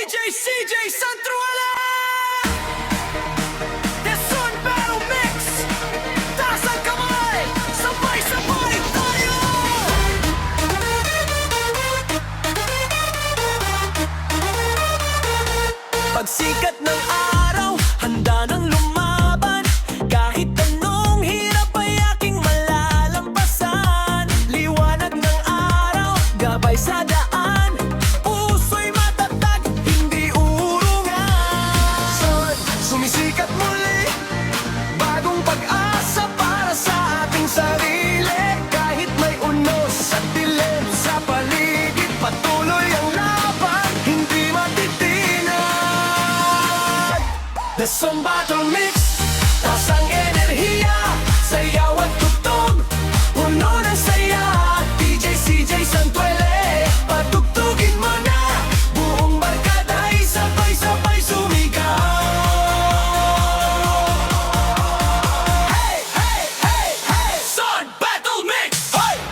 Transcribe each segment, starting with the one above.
CJ Santruela! Quezon Battle Mix! Taas ang kamay! Sabay-sabay tayo! Pagsikat ng araw, handa nang lumaban. Kahit anong hirap ay aking malalampasan. Liwanag ng araw, gabay sa daan. Puso'y matatag, hindi urungan. Sumisikat muli, bagong pag-asa para sa ating sarili. Kahit may unos at dilim sa paligid, patuloy ang laban, hindi matitinag. The Sun Battle Mix, taas ang enerhiya, sayaw at tugtog, puno ng saya. DJ CJ Santuele, patugtugin mo na, buong barkada'y sabay-sabay sumigaw. Hey, hey, hey, hey! Sun Battle Mix! Hey!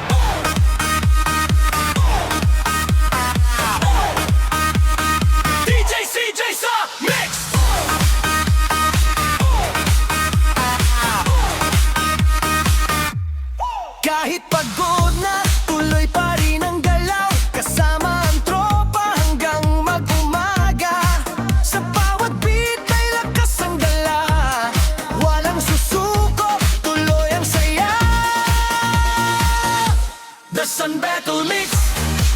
DJ CJ sa Mix! Kahit pagod na, tuloy pa rin ang galaw. Kasama ang tropa hanggang mag-umaga. Sa bawat beat ay lakas ang dala. Walang susuko, tuloy ang saya. The Sun Battle Mix,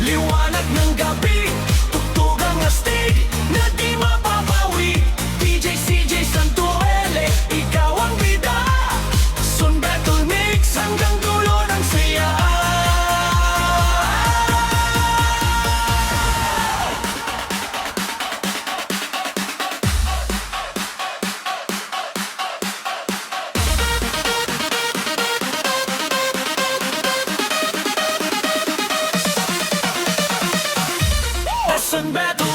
liwanag ng gabi, tugtog ang astig na di mapapawi. DJ CJ Santuele, ikaw ang bida. Sun Battle Mix, hanggang dulo ng saya. The Sun Battle